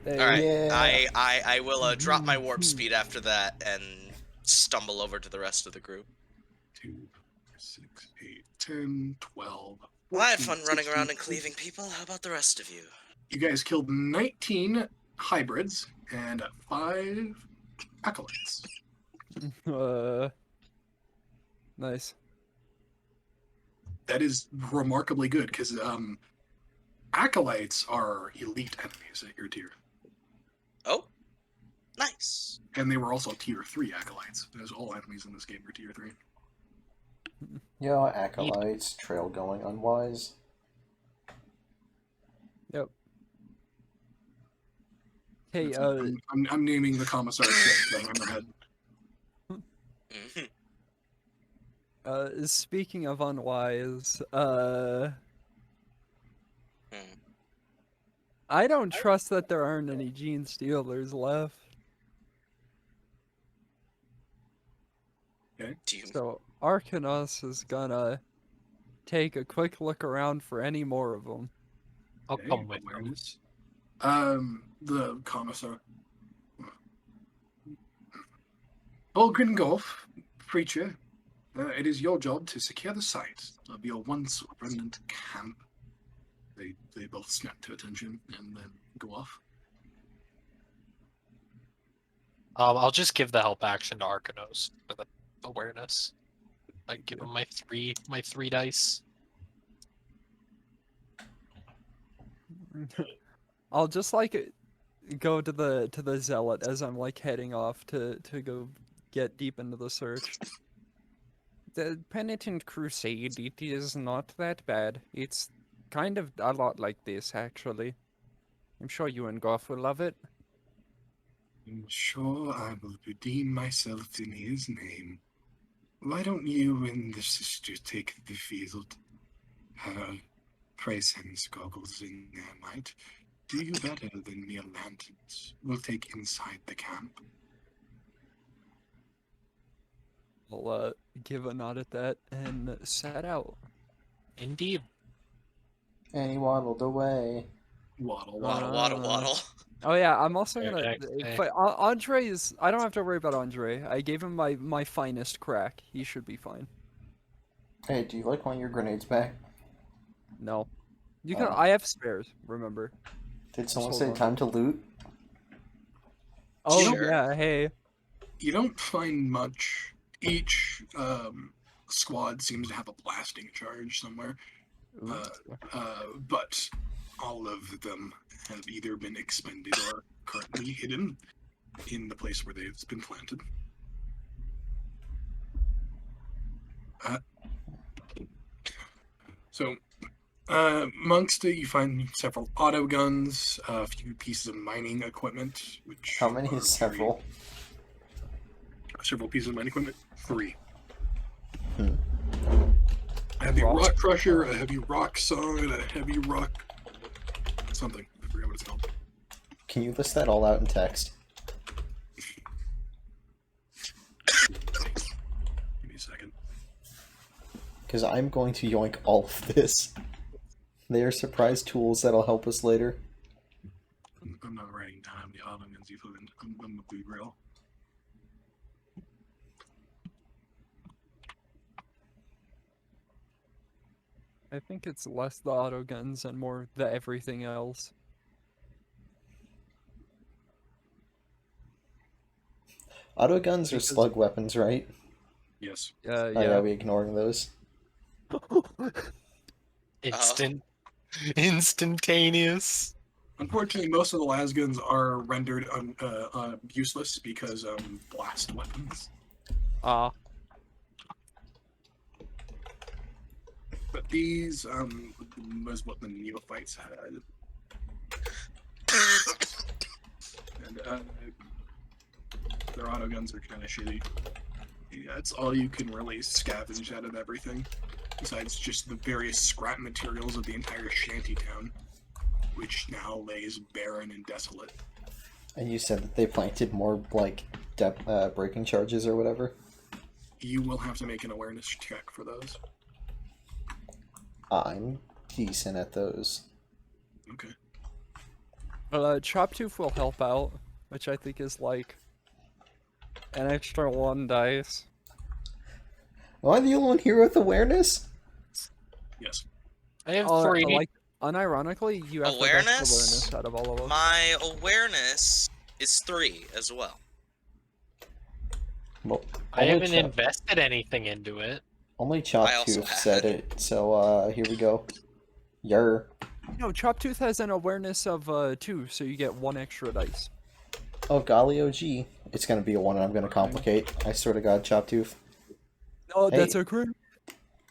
Alright, Yeah. I will drop my warp speed after that and stumble over to the rest of the group. 2, 6, 8, 10, 12. Well, I had 14, fun running 16. around and cleaving people. How about the rest of you? You guys killed 19 hybrids and 5 acolytes. Nice. That is remarkably good because acolytes are elite enemies at your tier. Oh, nice. And they were also tier 3 acolytes. There's all enemies in this game are tier 3. Yo, acolytes, trail going unwise. Yep. Hey, I'm naming the commissar ship on my head. Speaking of unwise, I don't trust that there aren't any gene stealers left. Okay. So Arcanos is gonna take a quick look around for any more of them. I'll come with them. Awareness. The commissar. Bulgrin Golf, preacher. It is your job to secure the site of your once remnant camp. They both snap to attention and then go off. I'll just give the help action to Arcanos for the awareness. I give him my three dice. I'll just like go to the zealot as I'm like heading off to go get deep into the search. The penitent crusade, it is not that bad. It's kind of a lot like this, actually. I'm sure you and Goff will love it. I'm sure I will redeem myself in his name. Why don't you and the sister take the field? Pray sense goggles in there might do you better than mere lanterns. We'll take inside the camp. I'll give a nod at that and set out. Indeed. And he waddled away. Waddle, Waddle, waddle, waddle. Oh yeah, I'm also gonna. Okay. But Andre is. I don't have to worry about Andre. I gave him my finest crack. He should be fine. Hey, do you like one of your grenades back? No, you can. Oh. I have spares. Remember. Did someone Just say hold on. time to loot? Oh Sure. yeah. Hey. You don't find much. Each squad seems to have a blasting charge somewhere. But all of them have either been expended or currently hidden in the place where they've been planted. Amongst it, you find several auto guns, a few pieces of mining equipment, which... How many is several? Several pieces of mining equipment? 3. Hmm. A heavy rock crusher, a heavy rock saw, and a heavy rock... something. I forget what it's called. Can you list that all out in text? Give me a second. Because I'm going to yoink all of this. They are surprise tools that'll help us later. I'm not writing down how many auto guns you find. I'm gonna be real. I think it's less the auto guns and more the everything else. Auto guns are slug weapons, right? Yes. Are Yeah. we ignoring those? Instantaneous. Unfortunately, most of the las guns are rendered useless because blast weapons. Ah. But these was what the neophytes had. And their auto guns are kind of shitty. Yeah, it's all you can really scavenge out of everything, besides just the various scrap materials of the entire shantytown, which now lays barren and desolate. And you said that they planted more, like, breaking charges or whatever? You will have to make an awareness check for those. I'm decent at those. Okay. Chop Tooth will help out, which I think is like an extra 1 dice. Am I the only one here with awareness? Yes. I have Oh, 3. like, unironically, you have the Awareness? best awareness out of all of us. My awareness is 3 as well. Well, I only haven't Chop- invested anything into it. Only I Chop also Tooth said have. it, so here we go. Yer. No, Chop Tooth has an awareness of 2, so you get 1 extra dice. Oh, golly, OG. It's gonna be a 1 and I'm gonna complicate. I swear to God, Chop Tooth. Oh, Hey. that's a crit.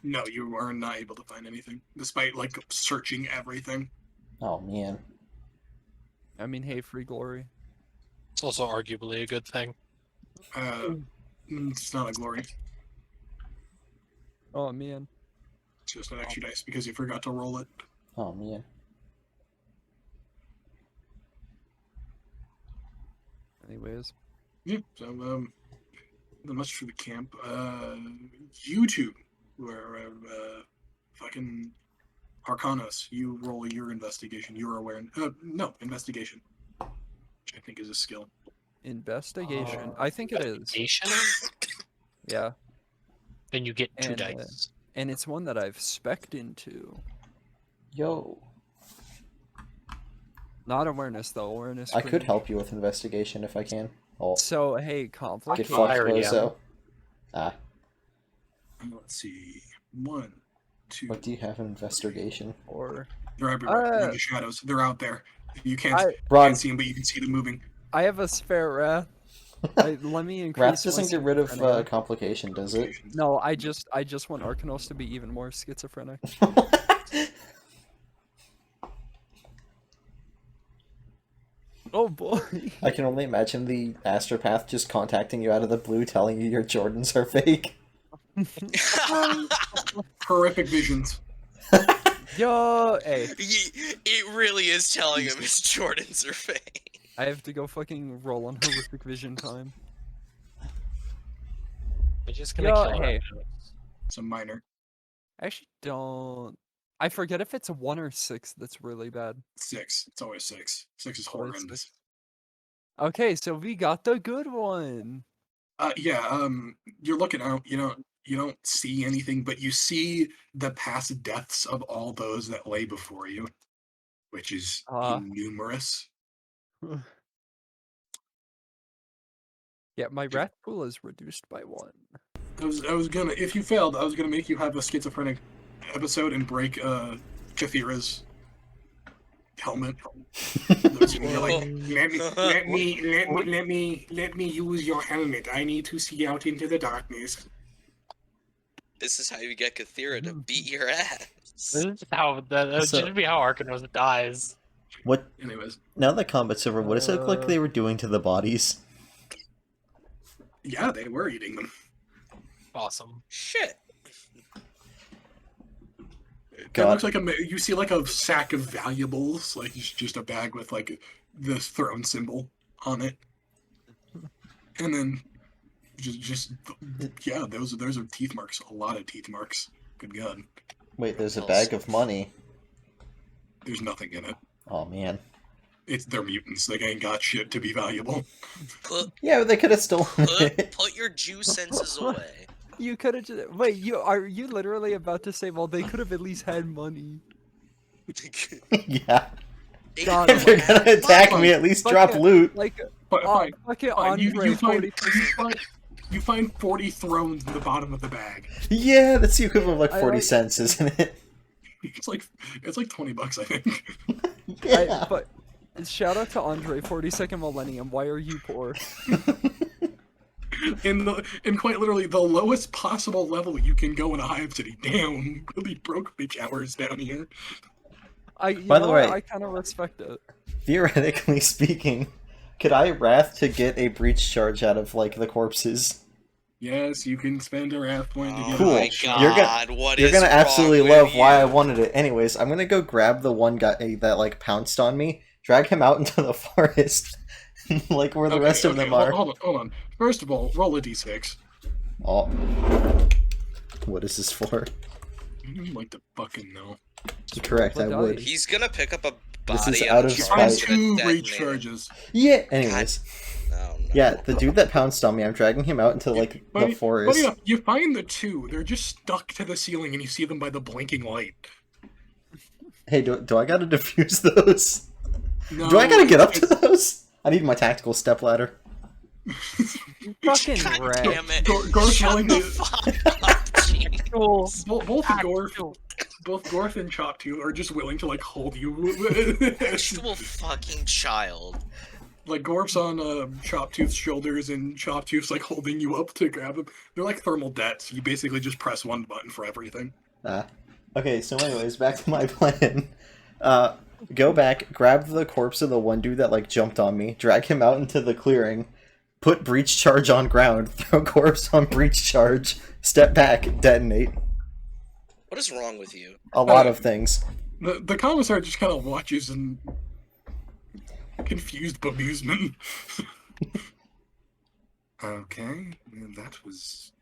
No, you are not able to find anything, despite like searching everything. Oh, man. I mean, hey, free glory. It's also arguably a good thing. It's not a glory. Oh, man. It's just an extra dice because you forgot to roll it. Oh, man. Anyways. Yeah. So not much for the camp. You two were fucking Arcanos. You roll your investigation. You're aware. No, investigation. Which I think is a skill. Investigation. I think it is. Investigation? Yeah. Then you get 2 And, dice. And it's one that I've spec'd into. Yo. Not awareness, though. Awareness. I could help you with investigation if I can. Oh, So, hey, get conflict. fucked, Fire, yeah. Bozo. Ah, Let's see. 1, 2. what do you have in investigation? Or They're everywhere. They're in the shadows. They're out there. You can't, Ron, can't see them, but you can see them moving. I have a spare wrath. Let me increase. Wrath doesn't my get rid of schizophrenia. complication, does it? No, I just want Arcanos to be even more schizophrenic. Oh boy. I can only imagine the astropath just contacting you out of the blue, telling you your Jordans are fake. Horrific visions. Yo, hey, It really is telling him his Jordans are fake. I have to go fucking roll on horrific vision time. I'm just gonna Yo, kill hey. it. It's a minor. I actually don't. I forget if it's a 1 or 6 that's really bad. 6. It's always 6. 6 is Always horrendous. 6. Okay, so we got the good one. Yeah, you're looking out, you don't see anything, but you see the past deaths of all those that lay before you, which is numerous. Yeah, my wrath pool is reduced by 1. I was gonna, if you failed, I was gonna make you have a schizophrenic episode and break Kathira's helmet. You're like, let me use your helmet. I need to see out into the darkness. This is how you get Kathira to beat your ass. This is how that So- should be how Arcanos dies. What? Anyways, Now that combat's over, what does it look like they were doing to the bodies? yeah, they were eating them. Awesome. Shit. It God. looks like you see like a sack of valuables, like it's just a bag with like the throne symbol on it, and then just yeah, those are teeth marks. A lot of teeth marks. Good God. Wait, there's a bag of money. There's nothing in it. Oh, man. They're mutants. They ain't got shit to be valuable. Put Yeah, but they could have stolen it. put your Jew senses away. You could have just wait. Are you literally about to say? Well, they could have at least had money. Yeah. God, If you're gonna attack me, at least Fuck drop it. loot. Like, But fine, fucking fine. Andre. You find 40 thrones in the bottom of the bag. Yeah, that's the equivalent of like I 40 like- cents, isn't it? It's like $20, I think. Yeah. But shout out to Andre, 42nd Millennium. Why are you poor? In quite literally the lowest possible level you can go in a hive city. Damn, really broke bitch hours down here. By the way- I kind of respect it. Theoretically speaking, could I wrath to get a breach charge out of like the corpses? Yes, you can spend a wrath point to Oh get Cool. my a shot. God, what You're is gonna wrong absolutely with love why I you? wanted it. Anyways, I'm gonna go grab the one guy that like pounced on me, drag him out into the forest, like where the rest of them are. Hold on. First of all, roll a d6. Oh. What is this for? I'd like to fucking know. Correct, I But would. He's gonna pick up a This body is and out the of You charge find spite. gonna two detonate breach it. charges. Yeah. Anyways, Oh, no. yeah, the dude that pounced on me, I'm dragging him out into like the Funny forest. enough, you find the two. They're just stuck to the ceiling, and you see them by the blinking light. Hey, do I gotta defuse those? No, Do I gotta get up to it's- those? I need my tactical step ladder. You fucking God rat. damn it! Gor's Shut willing the to- fuck up, jeez. both Actual- Gorth and Choptooth are just willing to like hold you. Actual fucking child. Like Gorf's on Choptooth's shoulders, and Choptooth's like holding you up to grab him. They're like thermal debts. You basically just press one button for everything. Okay, so anyways, back to my plan. Go back, grab the corpse of the one dude that like jumped on me, drag him out into the clearing, put breach charge on ground, throw corpse on breach charge, step back, detonate. What is wrong with you? A lot of things. The commissar just kind of watches in confused bemusement. Okay, that was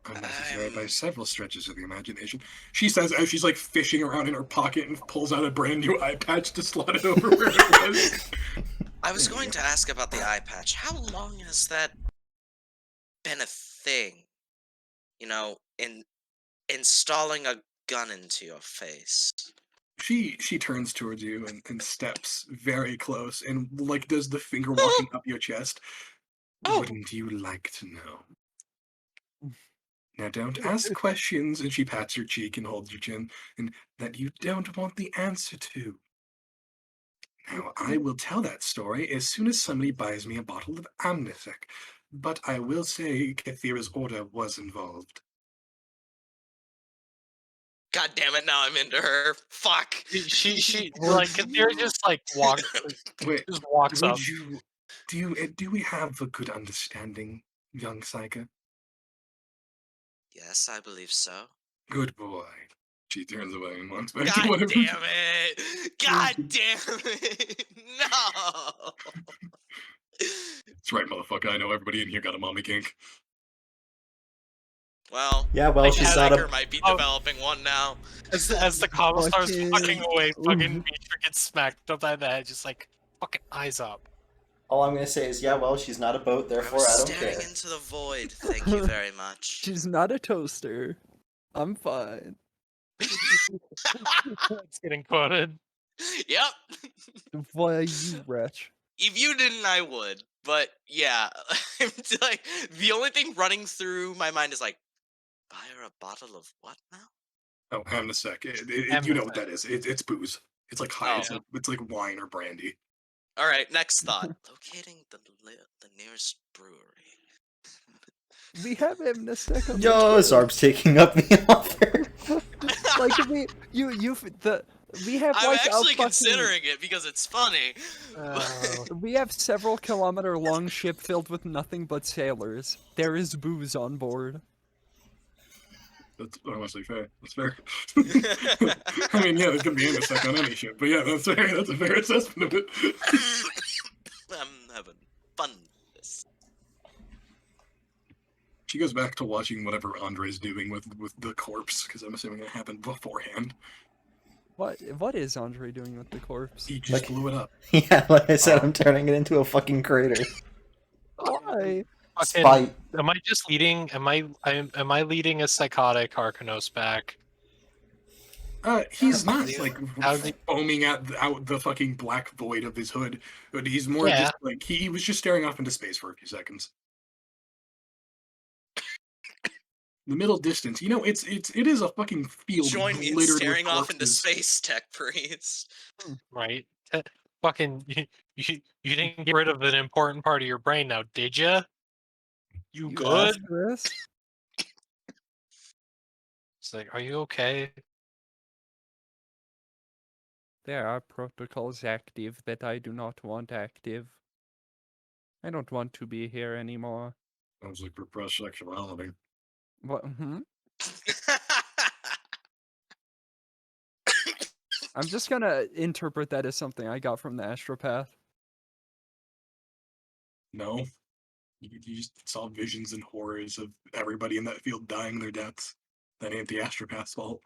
unnecessary by several stretches of the imagination. She says as she's like fishing around in her pocket and pulls out a brand new eye patch to slot it over where it was. I was going to ask about the eye patch. How long has that been a thing? You know, in installing a gun into your face. She turns towards you and steps very close and like does the finger walking up your chest. Oh. Wouldn't you like to know? Now don't ask questions, and she pats your cheek and holds your chin, and that you don't want the answer to. Now I will tell that story as soon as somebody buys me a bottle of Amnesec, but I will say Kathira's order was involved. God damn it! Now I'm into her. Fuck. She like Kathira just like walks Wait, just walks up. do we have a good understanding, young Psyker? Yes, I believe so. Good boy. She turns away and walks back to God whatever. damn it! God damn it! No. That's right, motherfucker. I know everybody in here got a mommy kink. Well, Yeah, well, I she's guess not a... Psyker might be Oh. developing one now. As the commissar's Fucking- walking away, fucking Ooh. Mitra gets smacked up by the head, just like fucking eyes up. All I'm gonna say is, yeah, well, she's not a boat, I therefore was I don't staring care. into the void. Thank you very much. She's not a toaster. I'm fine. It's getting quoted. Yep. Why, you wretch. If you didn't, I would. But yeah, I'm like the only thing running through my mind is like, buy her a bottle of what now? Oh, Amnesec. You know what that is. It's booze. It's like high. Oh. It's like wine or brandy. All right, next thought. Locating the nearest brewery. We have Amnestic on the Yo, trip. Zarb's taking up the offer. Like we have I'm like a actually fucking, considering it because it's funny. we have several kilometer long ship filled with nothing but sailors. There is booze on board. That's honestly fair. That's fair. I mean, yeah, there's gonna be Amnesec on any ship, but yeah, that's fair. That's a fair assessment of it. I'm having fun with this. She goes back to watching whatever Andre's doing with the corpse, because I'm assuming it happened beforehand. What is Andre doing with the corpse? He just Like- blew it up. Yeah, like I said, I'm turning it into a fucking crater. Why? Fucking- Spite. Am I just leading? Am I leading a psychotic Arcanos back? He's not like How's he- foaming out the fucking black void of his hood, but he's more Yeah. just like he was just staring off into space for a few seconds. The middle distance, you know, it is a fucking field. Join me in littered with staring off into corpses. space, tech priest. Right? Fucking you didn't get rid of an important part of your brain now, did ya? You You good? asked for this? It's like, are you okay? There are protocols active that I do not want active. I don't want to be here anymore. Sounds like repressed sexuality. What? I'm just gonna interpret that as something I got from the astropath. No, you just saw visions and horrors of everybody in that field dying their deaths. That ain't the astropath's fault.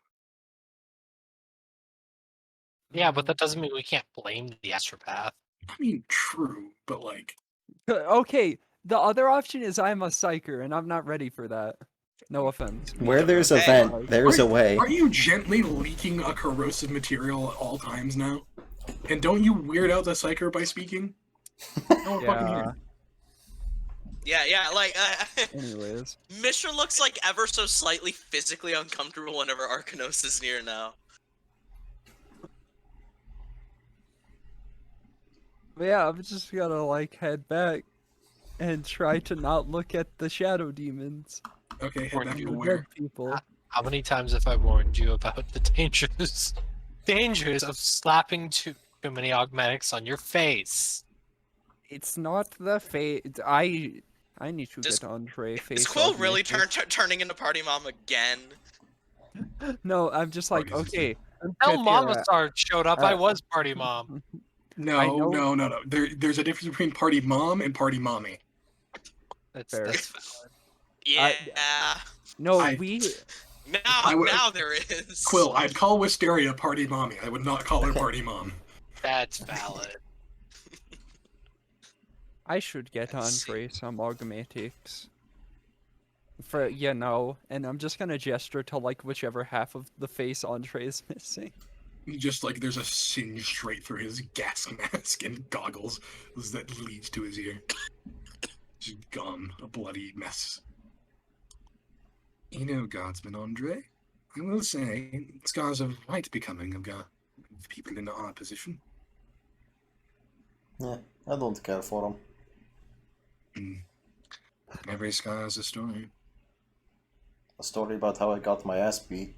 Yeah, but that doesn't mean we can't blame the astropath. I mean, true, but like, Okay, the other option is I'm a psyker, and I'm not ready for that. No offense. Where there's a Hey. vent, there's a way. are you gently leaking a corrosive material at all times now? And don't you weird out the psyker by speaking? No one fucking Yeah. here. Yeah, like, Anyways. Mishra looks like ever so slightly physically uncomfortable whenever Arcanos is near now. But yeah, I'm just gonna like head back and try to not look at the shadow demons. Okay, head Or back and to the where? dead people. How many times have I warned you about the dangers of slapping too many augmentics on your face? It's not the face. I need to Does- get Andre face. Is Quill really augmented. turning into Party Mom again? No, I'm just like, What is this okay. I'm Hell, good here, Mommissar showed up. I uh, was party mom. I No, know- no. There's a difference between party mom and party mommy. Fair. That's valid. Yeah. No, I- Now there is. Quill, I'd call Wisteria party mommy. I would not call her party mom. That's valid. I should get Let's Andre some augmentics. And I'm just gonna gesture to like whichever half of the face Andre is missing. Just like there's a singe straight through his gas mask and goggles that leads to his ear. Just gone, a bloody mess. You know, Guardsman Andre, I will say, scars are quite becoming of people in our position. Yeah, I don't care for them. Every scar has a story. A story about how I got my ass beat.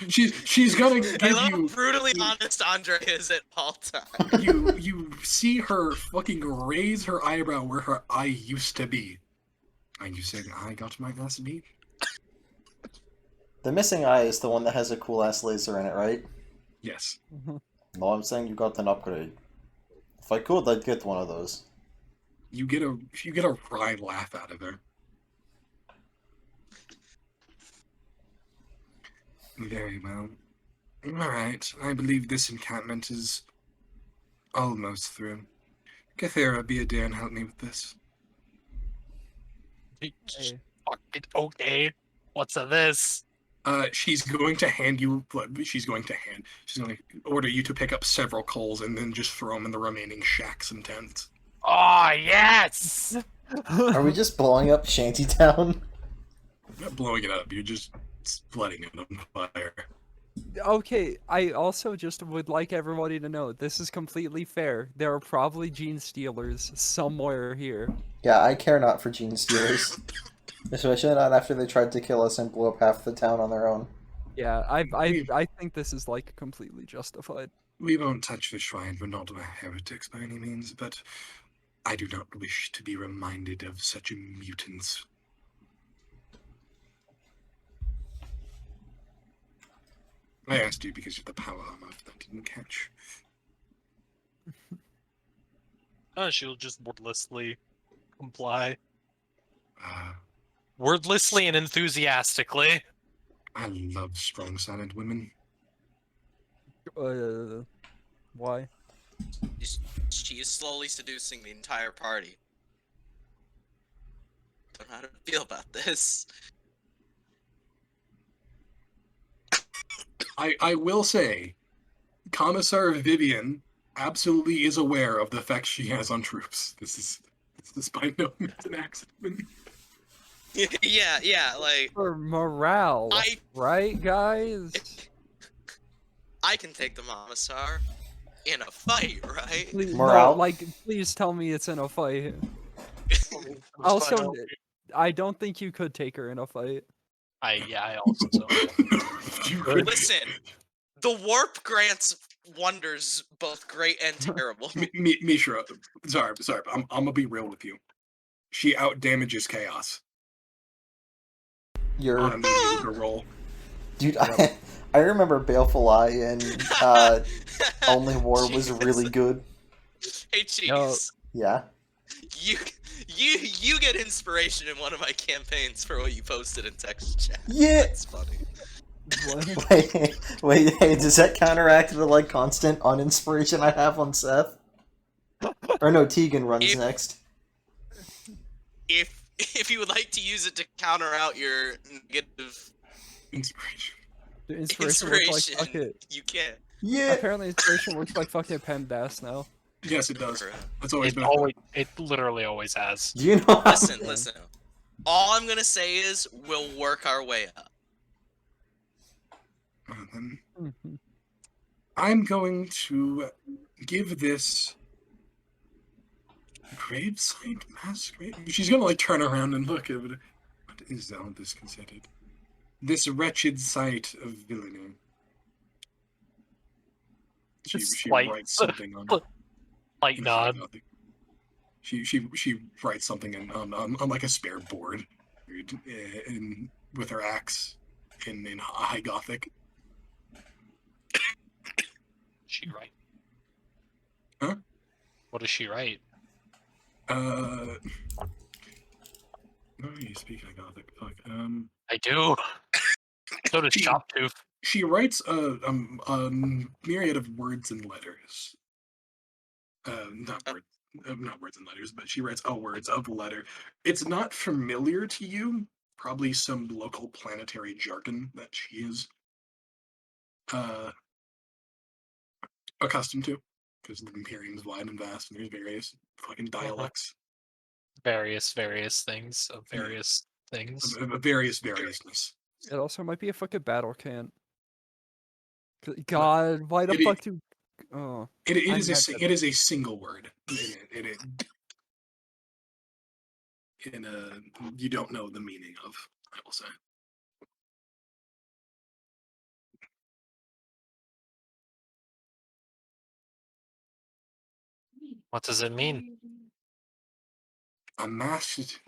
She's gonna I give love you how brutally honest Andre is at all times. you see her fucking raise her eyebrow where her eye used to be. And you said I got my ass beat? The missing eye is the one that has a cool ass laser in it, right? Yes. No, I'm saying you got an upgrade. If I could, I'd get one of those. You get a wry laugh out of her. Very well. Alright, I believe this encampment is almost through. Cathera, be a dear and help me with this. Hey. Fuck it, okay. What's of this? She's going to she's going to order you to pick up several coals and then just throw them in the remaining shacks and tents. Oh, yes! Are we just blowing up Shantytown? You're not blowing it up, you're just flooding it on fire. Okay, I also just would like everybody to know this is completely fair. There are probably gene stealers somewhere here. Yeah, I care not for gene stealers. Especially not after they tried to kill us and blew up half the town on their own. Yeah, I think this is like completely justified. We won't touch the shrine, we're not heretics by any means, but I do not wish to be reminded of such mutants. I asked you because you're the power armor, if that didn't catch. She'll just wordlessly comply. Uh, Wordlessly and enthusiastically. I love strong silent women. Why? She is slowly seducing the entire party. Don't know how to feel about this. I will say, Commissar Vivian absolutely is aware of the effect she has on troops. This is by no means an accident. yeah, like For morale, right, guys? I can take the Mommissar in a fight, right? Please, Morale? no, like, please tell me it's in a fight. Also, I don't think you could take her in a fight. I also You could- Listen, the warp grants wonders both great and terrible. Mishra, Zarb, I'm gonna be real with you. She out damages chaos You're... on a mediocre roll. Dude, I remember Baleful Eye and Only War was really good. Hey, Cheese. No. Yeah. You get inspiration in one of my campaigns for what you posted in text chat. Yeah! That's funny. What? Wait, hey, does that counteract the like constant uninspiration I have on Seth? Or no, Tegan runs If- next. If you would like to use it to counter out your negative Inspiration. The inspiration looks like inspiration, fuck it. you can. Yeah. Apparently, inspiration looks like fucking PEMDAS now. Yes, it does. Bruh. That's always It been. always, it literally always has. Do you know? How... Listen, listen. All I'm gonna say is we'll work our way up. Then Mhm. I'm going to give this gravesite masquerade. She's gonna like turn around and look at it. What is all this considered? This wretched sight of villainy. She Slight- writes something on. Light in nod. Gothic. She writes something on like a spare board, in with her axe in High Gothic. She write? Huh? What does she write? No, you speak High Gothic. Fuck. I do. So does Choptooth. She writes a myriad of words and letters. Not words and letters, but she writes words of letter. It's not familiar to you. Probably some local planetary jargon that she is accustomed to, because the Imperium is wide and vast, and there's various fucking dialects Various things of various things. of various variousness. It also might be a fucking battle can. God, why the It- fuck do? Oh, It I is meant it is a single word. You don't know the meaning of, I will say. What does it mean? Amassed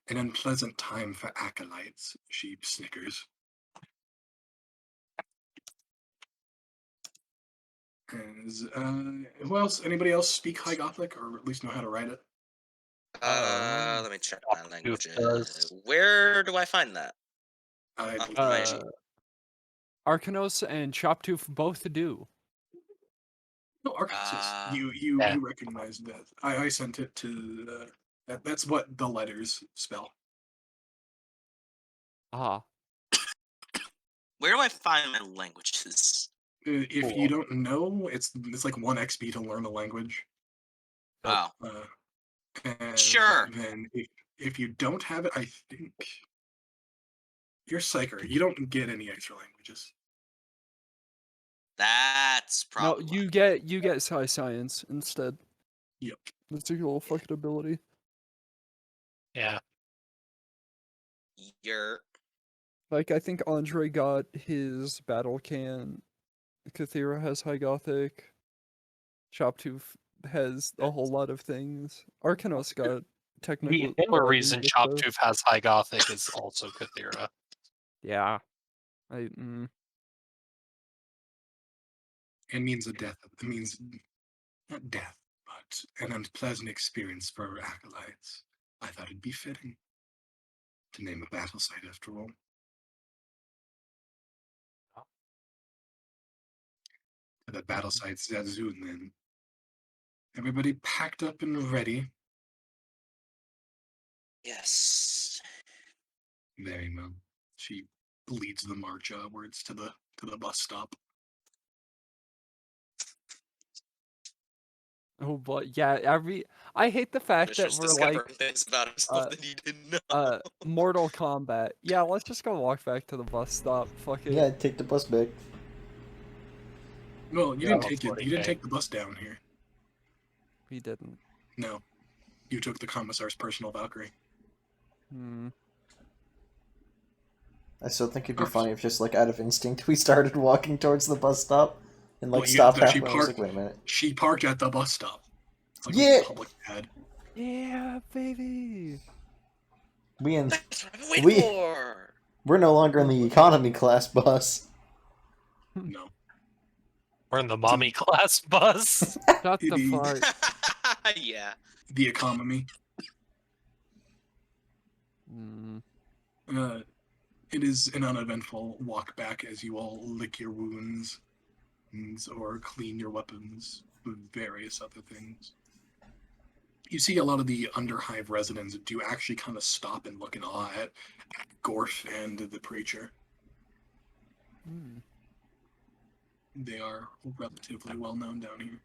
an unpleasant time for acolytes, she snickers. Who else? Anybody else speak High Gothic, or at least know how to write it? Let me check my Choptooth languages. does. Where do I find that? I Uh, believe my- she- Arcanos and Choptooth both do. No, Arkansas. Ah. You Yeah. recognize that. I sent it to. That's what the letters spell. Ah, Where do I find my languages? If Cool. you don't know, it's like 1 XP to learn a language. Oh, And Sure. Then if you don't have it, I think you're Psyker. You don't get any extra languages. that's no, probably you get Psi Science instead. Yep. That's a cool fucking ability. Yeah. you're. Like, I think Andre got his battle can. Cathera has High Gothic. Choptooth has a whole lot of things. Arcanos got technically. The other all reason these stuff. Choptooth has High Gothic is also Cathera. Yeah. It means a death. It means not death, but an unpleasant experience for acolytes. I thought it'd be fitting to name a battle site after all. To the battle site Zazoon, then. Everybody packed up and ready. Yes. Very well. She leads the march upwards to the bus stop. Oh, but yeah, I hate the fact that Just we're like discovering things about herself that you didn't know. Mortal Kombat. Yeah, let's just go walk back to the bus stop. Fuck it. Yeah, take the bus back. Well, you Yeah, didn't take it. You didn't 40K. take the bus down here. We didn't. No, you took the commissar's personal Valkyrie. Hmm. I still think it'd be funny if just like out of instinct we started walking towards the bus stop and like Well, stopped no, she halfway. I was like, parked- wait a minute. She parked at the bus stop. It's like Yeah. a public ad. Yeah, baby. That's what I've been waiting we- for. We're no longer in the economy class bus. No. We're in the mommy class bus. Shut the Idiot. fuck. Yeah. The economy. Hmm. It is an uneventful walk back as you all lick your wounds or clean your weapons, various other things. You see a lot of the Underhive residents do actually kind of stop and look in awe at Gorf and the preacher. Hmm. They are relatively well known down here.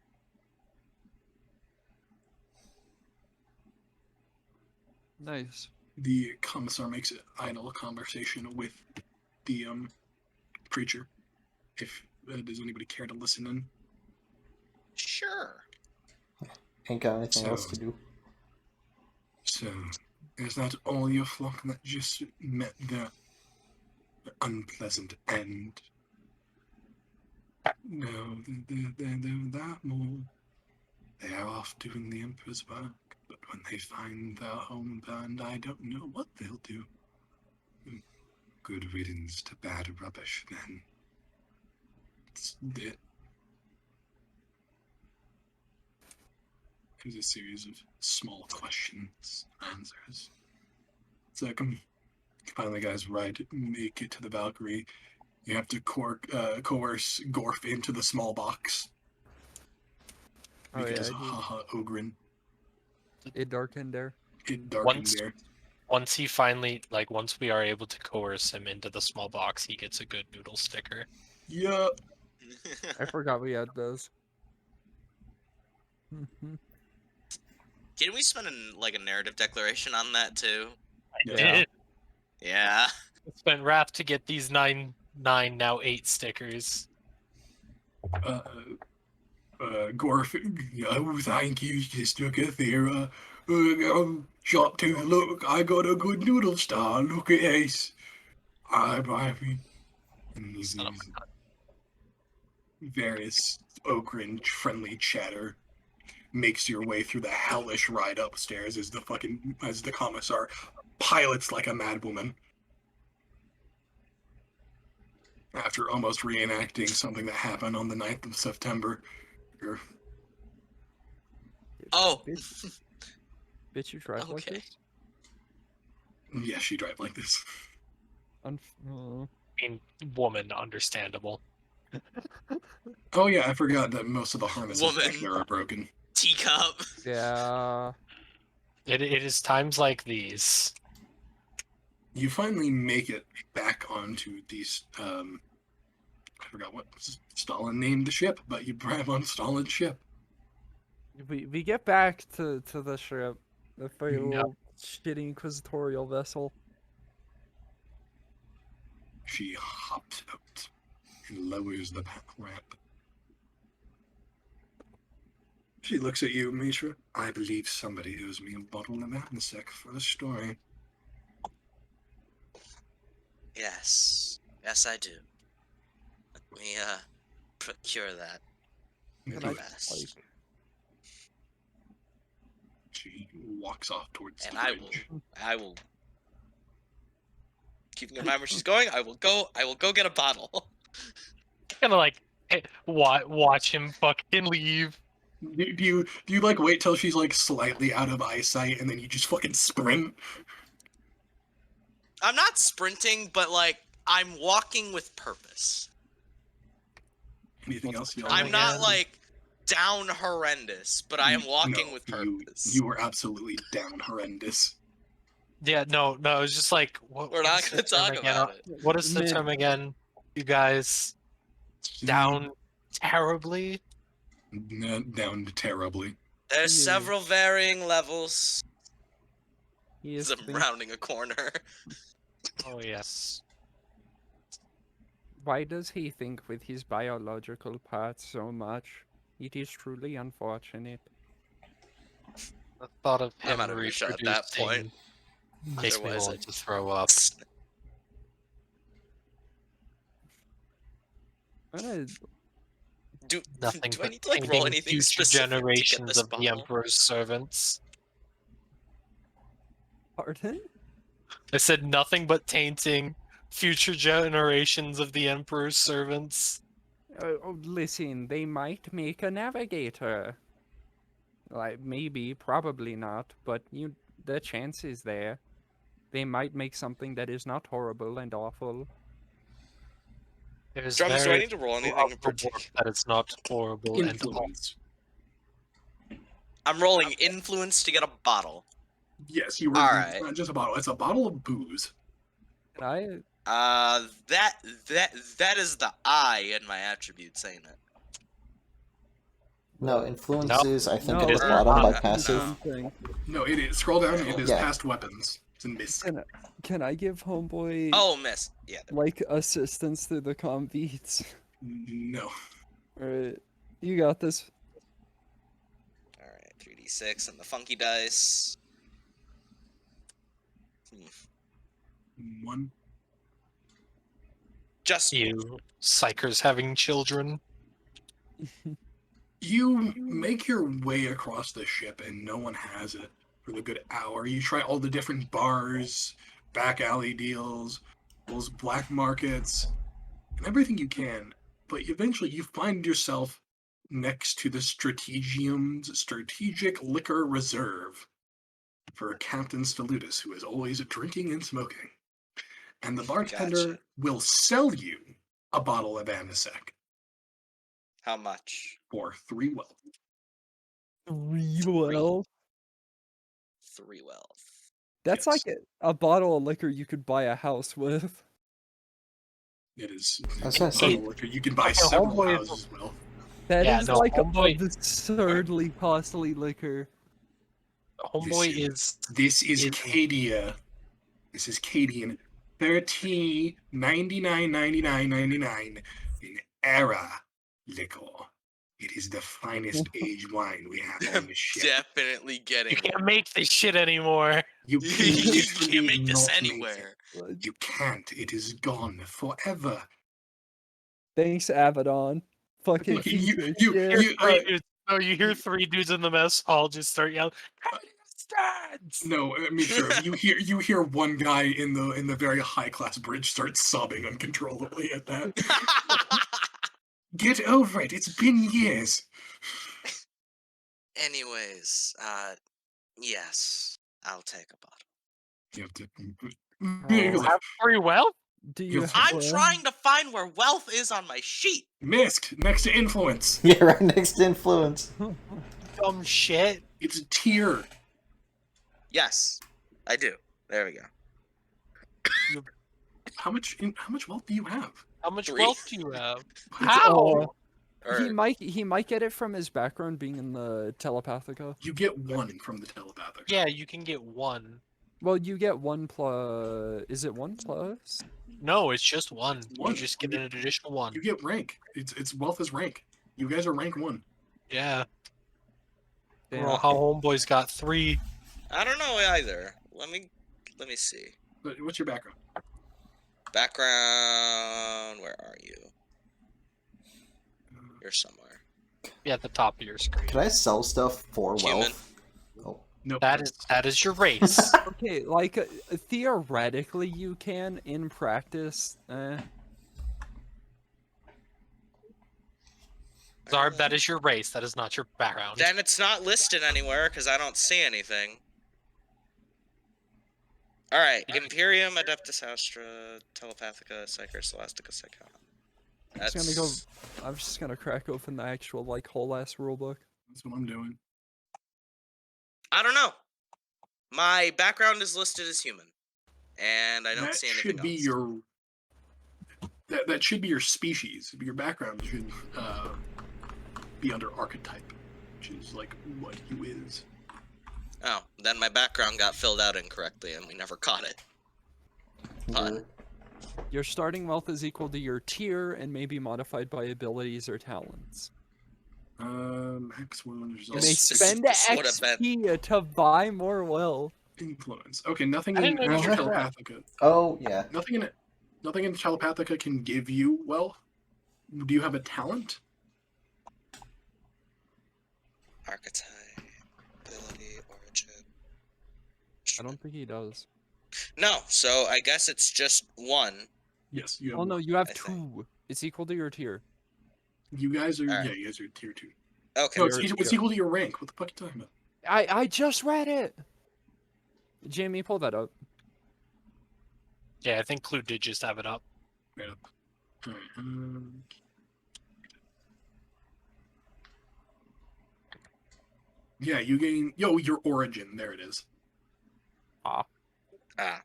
Nice. The commissar makes an idle conversation with the preacher. If does anybody care to listen in? Sure. Ain't got anything So- else to do. So, is that all your flock that just met their unpleasant end? No, they're that more. They are off doing the Emperor's work, but when they find their home burned, I don't know what they'll do. Good riddance to bad rubbish, then. It's it. There's a series of small questions, answers. So finally, guys, make it to the Valkyrie. You have to coerce Gorf into the small box. Oh yeah, Because, I do. haha, Ogren. It darkened there. It darkened Once- there. Once he finally, once we are able to coerce him into the small box, he gets a good noodle sticker. Yeah. I forgot we had those. Mhm. Can we spend a narrative declaration on that too? I Yeah. did. Yeah. Spent wrath to get these nine, now 8 stickers. Gorf, oh, thank you, Sister Kathira. Shop to look, I got a good noodle star. Look at this. I'm happy. And these Son of a gun. various Ogren friendly chatter makes your way through the hellish ride upstairs as the commissar pilots like a madwoman. After almost reenacting something that happened on the 9th of September. You're- Oh. Bitch, you drive like Okay. this? Yeah, she drive like this. I mean, woman, understandable. Oh yeah, I forgot that most of the harnesses back Woman. there are broken. Teacup. Yeah. It is times like these. You finally make it back onto these. I forgot what Stalin named the ship, but you drive on Stalin's ship. We get back to the ship. The fatal No. shitty inquisitorial vessel. She hops out and lowers the ramp. She looks at you, Mitra. I believe somebody owes me a bottle of Amnesec for the story. Yes. Yes, I do. Let me procure that. Can I I Yes. like She walks off towards And the bridge. I will keeping in mind where she's going, I will go get a bottle. Gonna watch him fucking leave. Do you like wait till she's like slightly out of eyesight and then you just fucking sprint? I'm not sprinting, but I'm walking with purpose. Anything else? Y'all I'm like? not down horrendous, but I am walking No, with purpose. You were absolutely down horrendous. Yeah, no, it's just what. We're what not is gonna the term talk again? about it. What is the Mid- term again? You guys down terribly. Down terribly. There's Yeah. several varying levels. he is As I'm rounding a corner. Oh yes. Why does he think with his biological parts so much? It is truly unfortunate. The thought of I'm him out of earshot at that point. reproducing makes me Otherwise, want to throw up. Do Nothing do I but need to roll tainting anything future specific to get generations this of the bottle? Emperor's servants. Pardon? I said nothing but tainting future generations of the Emperor's servants. Listen, they might make a navigator. Maybe, probably not, but the chance is there. they might make something that is not horrible and awful. There's Drums, do I very need to roll little anything in of the work particular? that it's not horrible and awful. Influence. I'm rolling influence to get a bottle. Yes, you were. Alright. It's not just a bottle. It's a bottle of booze. Can That is the I in my attributes, ain't it? No, influences, I think, No, at it's the not. bottom by It's passive. Something. No, it is. Scroll down. It is Yeah. past weapons. It's a miss. Can I give homeboy Oh, miss. Yeah. like assistance through the comm beats? No. Alright, you got this. All right, 3d6 and the funky dice. 1. Just You psychers having children. You make your way across the ship and no one has it for the good hour. You try all the different bars, back alley deals, those black markets, and everything you can. But eventually you find yourself next to the Strategium's Strategic Liquor Reserve for Captain Stalutis, who is always drinking and smoking. And the bartender Gotcha. will sell you a bottle of Anisec how much? for 3 wealth. Well, 3 wealth. that's Yes. like a bottle of liquor you could buy a house with. It is. I was gonna say- You can buy Okay, several homeboy- houses as well. That Yeah, is no, like homeboy- absurdly costly liquor. Homeboy This is This is It- Cadia. This is Cadian. 13.99.99.99 in Era liquor. It is the finest aged wine we have on the ship. Definitely you getting. can't make this shit anymore. You You literally can't make this not anywhere. it. You can't. It is gone forever. Thanks, Abaddon. Fucking You- piece you- of you- shit. you- Three dudes, no, you hear 3 dudes in the mess hall just start yelling, "Bastards!" No, I mean sure. You hear one guy in the very high class bridge start sobbing uncontrollably at that. Get over it. It's been years. Anyways, yes, I'll take a bottle. You have to. You have 3 well? Do you Yes. have I'm a- trying to find where wealth is on my sheet. Missed next to influence. Yeah, right next to influence. Dumb shit. It's a tier. Yes, I do. There we go. How much wealth do you have? How much 3. wealth do you have? Oh, How? he Or, might get it from his background being in the telepathica. You get 1 from the telepathic. Yeah, you can get 1. Well, you get 1 plus. Is it 1 plus? No, it's just 1. One. You just get an additional 1. You get rank. It's wealth is rank. You guys are rank 1. Yeah. Damn. Well, how homeboy's got 3. I don't know either. Let me see. But what's your background? Background. Where are you? You're somewhere. Yeah, at the top of your screen. Could I sell stuff for Human. wealth? Oh. No. That is your race. Okay, like theoretically you can. In practice, Zarb, that is your race. That is not your background. Then it's not listed anywhere because I don't see anything. All right, Imperium, Adeptus Astra, Telepathica, Psyker, Scholastica, Psychon. I'm just gonna crack open the actual like whole ass rulebook. That's what I'm doing. I don't know. My background is listed as human, and I don't That see anything should be else. your. That should be your species. Your background should be under archetype, which is like what you is. Oh, then my background got filled out incorrectly, and we never caught it. Fun. Your starting wealth is equal to your tier and may be modified by abilities or talents. X1 You may This- spend this would've XP to buy more wealth. influence. Okay, nothing I in didn't know Extra you had that. Telepathica. Oh, yeah. Nothing in Telepathica can give you wealth. Do you have a talent? Archetype, ability, origin. I don't think he does. No, so I guess it's just 1. Yes, you have. Oh no, you have I 2. think. It's equal to your tier. You guys are. Alright. Yeah, you guys are tier 2. Okay. No, it's You're- equal to your rank. What the fuck are you talking about? I just read it. Jamie, pull that up. Yeah, I think Clue did just have it up. Yeah. Alright, yeah, you gain your origin. There it is. Ah. Ah,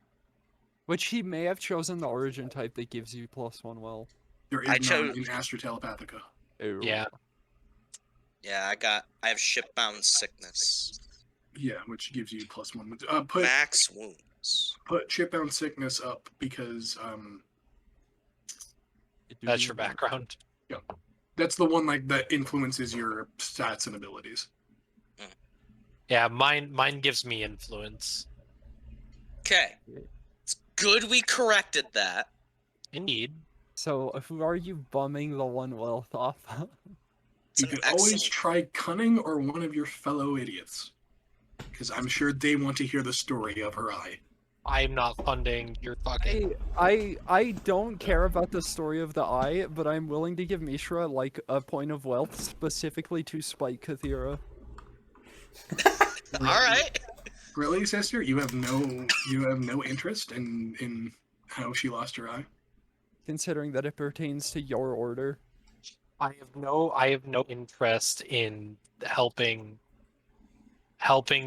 Which he may have chosen the origin type that gives you +1 will. There I is none chose. in Astra Telepathica. Ew. Yeah. Yeah, I have shipbound sickness. Yeah, which gives you +1. Max wounds. Put shipbound sickness up because That's your background. that's the one like that influences your stats and abilities. Yeah, mine gives me influence. Okay. It's good we corrected that. Indeed. So who are you bumming the 1 wealth off? It's You an could always excellent. try cunning or one of your fellow idiots, because I'm sure they want to hear the story of her eye. I'm not funding your fucking. I don't care about the story of the eye, but I'm willing to give Mishra like a point of wealth specifically to spite Kathira. All right. Really, sister? You have no interest in how she lost her eye? Considering that it pertains to your order. I have no interest in helping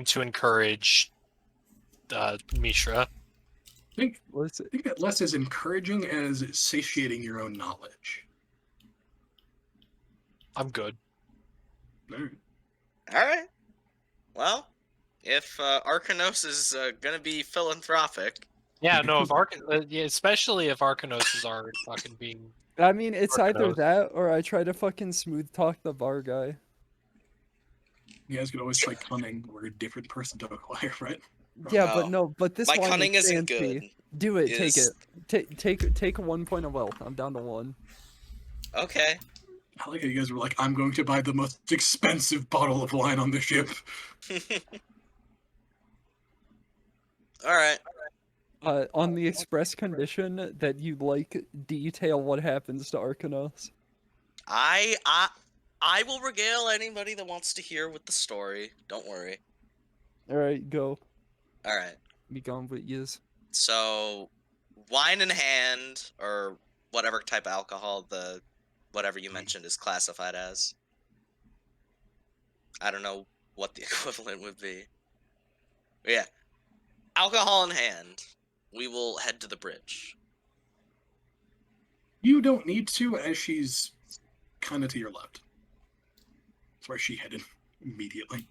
to encourage Mishra. I Listen, think that less as encouraging as satiating your own knowledge. I'm good. Alright. All right. Well, if Arcanos is gonna be philanthropic, Yeah, no, if yeah, especially if Arcanos is already fucking being. I mean, it's either Arcanos. that or I try to fucking smooth talk the bar guy. You guys could always try cunning or a different person to acquire, right? Yeah, but Oh. no, but this My one cunning is isn't fancy. good. Do it, Is- take it. Take 1 point of wealth. I'm down to 1. Okay. I like how you guys were like, I'm going to buy the most expensive bottle of wine on the ship. All right. On the express condition that you like detail what happens to Arcanos. I will regale anybody that wants to hear with the story. Don't worry. Alright, go. All right. Be gone with yous. So, wine in hand, or whatever type of alcohol whatever you mentioned is classified as. I don't know what the equivalent would be. But yeah, alcohol in hand, we will head to the bridge. You don't need to, as she's kind of to your left. That's where she headed immediately.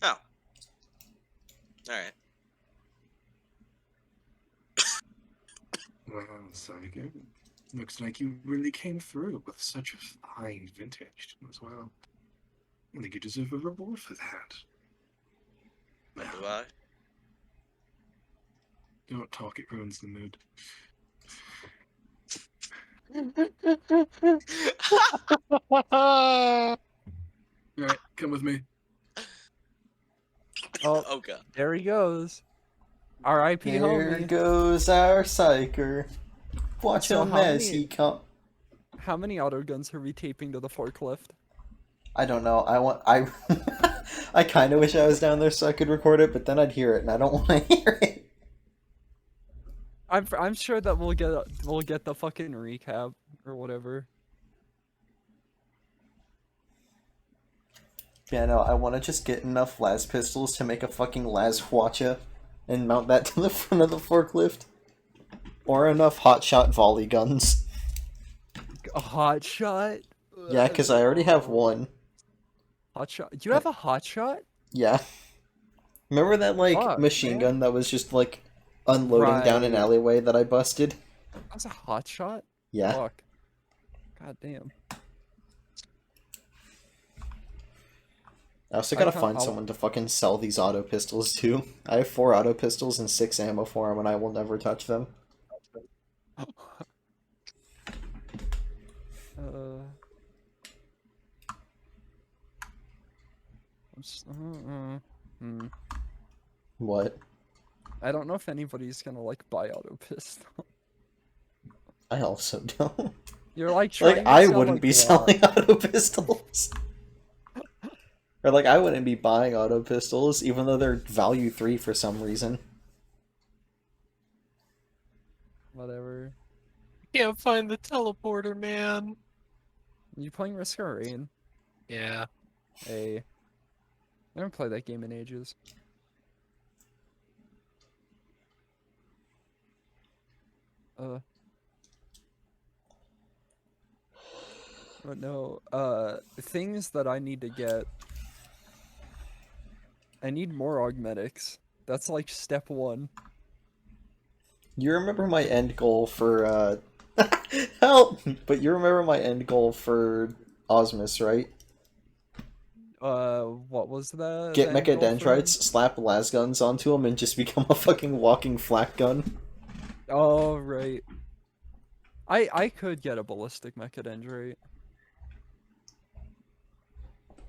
Oh. Alright. Well, Psyker, looks like you really came through with such a fine vintage as well. I think you deserve a reward for that. Do I? Don't talk, it ruins the mood. Alright, come with me. Oh, Oh god. there he goes. R.I.P. There homie. goes our Psyker. Watch So him how as many- he come. How many autoguns are we taping to the forklift? I don't know. I I kind of wish I was down there so I could record it, but then I'd hear it, and I don't want to hear it. I'm sure that we'll get the fucking recap or whatever. Yeah, no, I want to just get enough las pistols to make a fucking las huacha and mount that to the front of the forklift. Or enough hotshot volley guns. A hot shot? Yeah, because I already have one. Hot shot? Do you have a hot shot? Yeah. Remember that, like, Fuck, machine man. gun that was just, like, unloading down an Right. alleyway that I busted? That was a hot shot? Yeah. Fuck. God damn. I also gotta can't- find I'll- someone to fucking sell these auto pistols to. I have 4 auto pistols and 6 ammo for them, and I will never touch them. What? I don't know if anybody's gonna like buy auto pistol. I also don't. You're like trying Like, to I sell, wouldn't like, be what? selling auto pistols. Or, like, I wouldn't be buying auto pistols, even though they're value 3 for some reason. find the teleporter, man. You playing Risk of Rain? Yeah. Hey. I haven't played that game in ages. But no, things that I need to get. I need more augmetics. That's like step 1. You remember my end goal for, help! But you remember my end goal for Osmus, right? What was the Get end goal for him? mechadendrites, slap lasguns onto them, and just become a fucking walking flak gun. Oh, right. I could get a ballistic mechadendrite.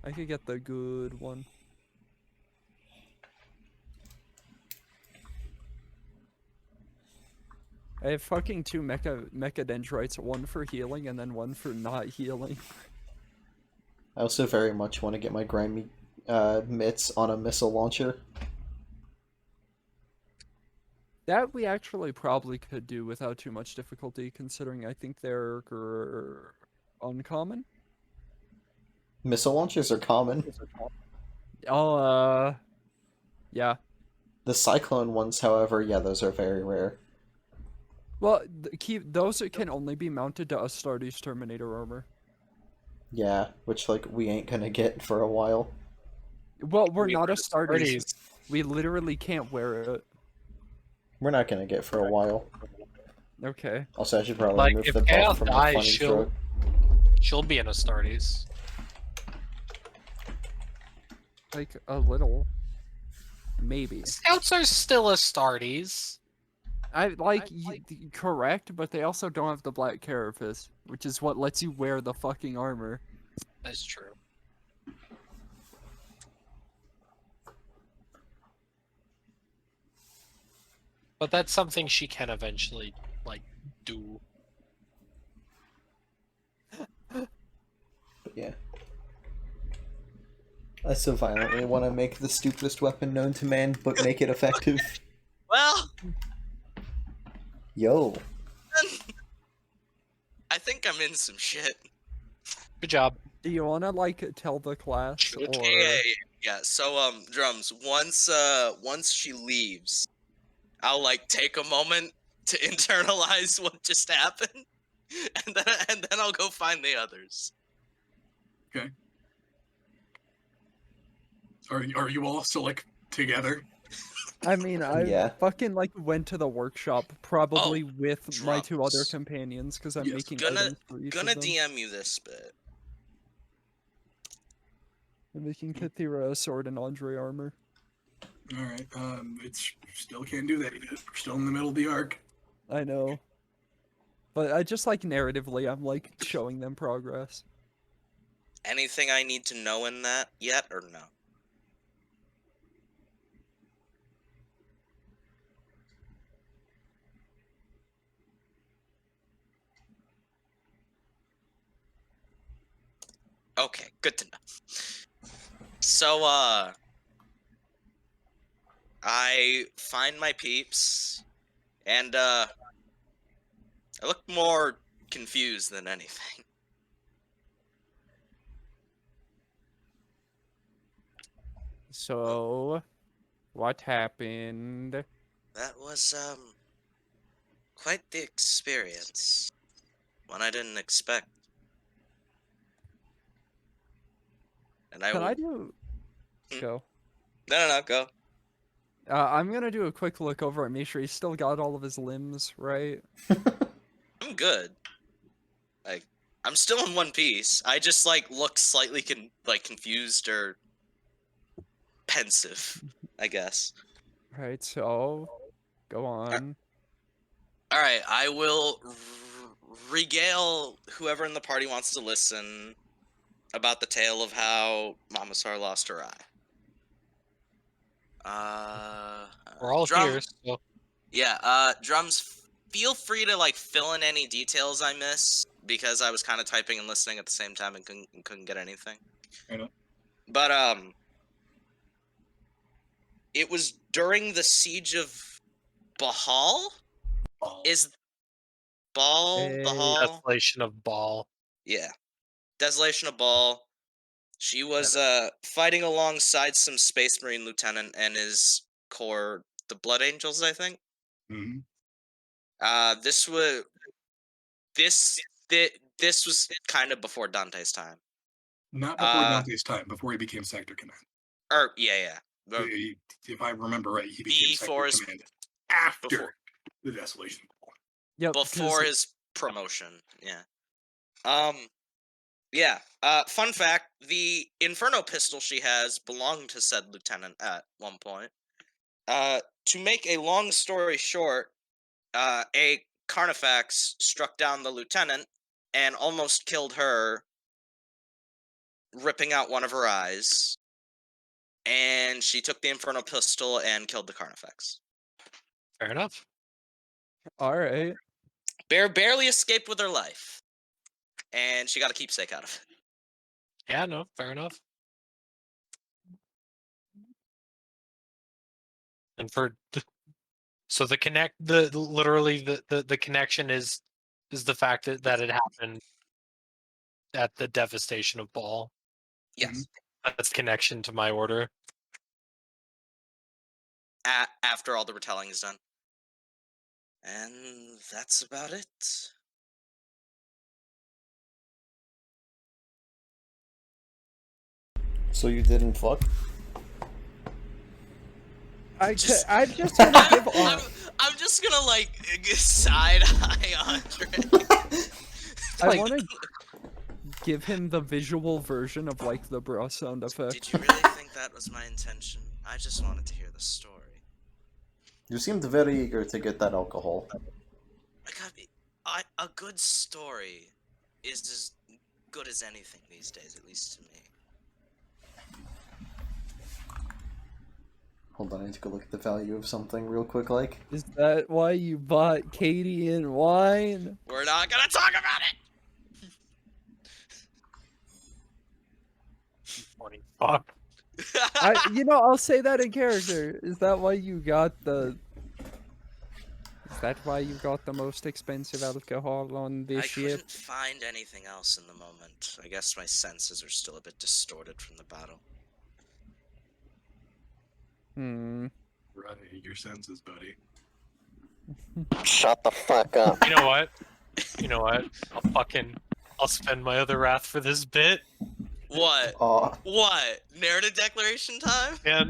I could get the good one. I have fucking 2 mechadendrites, one for healing and then one for not healing. I also very much want to get my grimy mitts on a missile launcher. That we actually probably could do without too much difficulty, considering I think they're uncommon. Missile launchers are common. Oh, yeah. The cyclone ones, however, yeah, those are very rare. Well, those can only be mounted to Astartes Terminator armor. Yeah, which, like, we ain't gonna get for a while. Well, we're not Astartes. Astartes. We literally can't wear it. We're not gonna get for a while. Okay. Also, I should probably Like, remove if the buff Chaos from the dies, funny truck. she'll be in Astartes. Like, a little. Maybe. Scouts are still Astartes. Correct, but they also don't have the black carapace, which is what lets you wear the fucking armor. That's true. But that's something she can eventually, like, do. But yeah. I so violently want to make the stupidest weapon known to man, but make it effective. Well, Yo. I think I'm in some shit. Good job. Do you wanna, like, tell the class, or... Yeah, so, Drums, once she leaves, I'll, like, take a moment to internalize what just happened, and then I'll go find the others. Okay. Are you all still, like, together? I mean, I Yeah. fucking, like, went to the workshop, probably with my 2 other Drums. companions, because I'm Yes. making Gonna items for each gonna of them. DM you this bit. I'm making Kathira a sword and Andre armor. Alright, it's still can't do that yet. We're still in the middle of the arc. I know. But I just, like, narratively, I'm, like, showing them progress. Anything I need to know in that yet, or no? Okay, good to know. So, I find my peeps, and, I look more confused than anything. So, what happened? That was, quite the experience. One I didn't expect. And I Can will... I do... Go. No, go. I'm gonna do a quick look over and make sure he's still got all of his limbs, right? I'm good. Like, I'm still in one piece. I just, like, look slightly confused or pensive, I guess. Right, so... Go on. Alright, I will regale whoever in the party wants to listen about the tale of how Mommissar lost her eye. We're all here, so... Yeah, Drums, feel free to, like, fill in any details I miss, because I was kind of typing and listening at the same time and couldn't get anything. I know. But, it was during the siege of Bahal? The hall. Desolation of Ball. Yeah. Desolation of Ball. She was fighting alongside some Space Marine lieutenant and his corps, the Blood Angels, I think. Hmm. This was this was kind of before Dante's time. Not before Dante's time, before he became Sector Command. Or yeah. If I remember right, he became Before Sector his Command after before the Desolation Ball. Yep. before 'cause- his promotion. Yeah. Yeah. Fun fact: the Inferno pistol she has belonged to said lieutenant at one point. To make a long story short, a Carnifex struck down the lieutenant and almost killed her, ripping out one of her eyes. And she took the Inferno pistol and killed the Carnifex. Fair enough. All right. Barely escaped with her life, and she got a keepsake out of it. Yeah, no, fair enough. And so literally the connection is the fact that it happened at the devastation of Ball. Yes. That's the connection to my order. After all the retelling is done. And that's about it. So you didn't fuck? I'm just gonna give off. I'm just gonna like side eye Andre. I want to give him the visual version of like the bra sound effect. Did you really think that was my intention? I just wanted to hear the story. You seemed very eager to get that alcohol. A good story is as good as anything these days, at least to me. Hold on, I need to go look at the value of something real quick, like. Is that why you bought Katie and wine? We're not gonna talk about it! Funny fuck. I'll say that in character. Is that why you got the... Is that why you got the most expensive alcohol on this I ship? couldn't find anything else in the moment. I guess my senses are still a bit distorted from the battle. Right, your senses, buddy. Shut the fuck up. You know what? I'll spend my other wrath for this bit. What? What? Narrative declaration time? Yeah,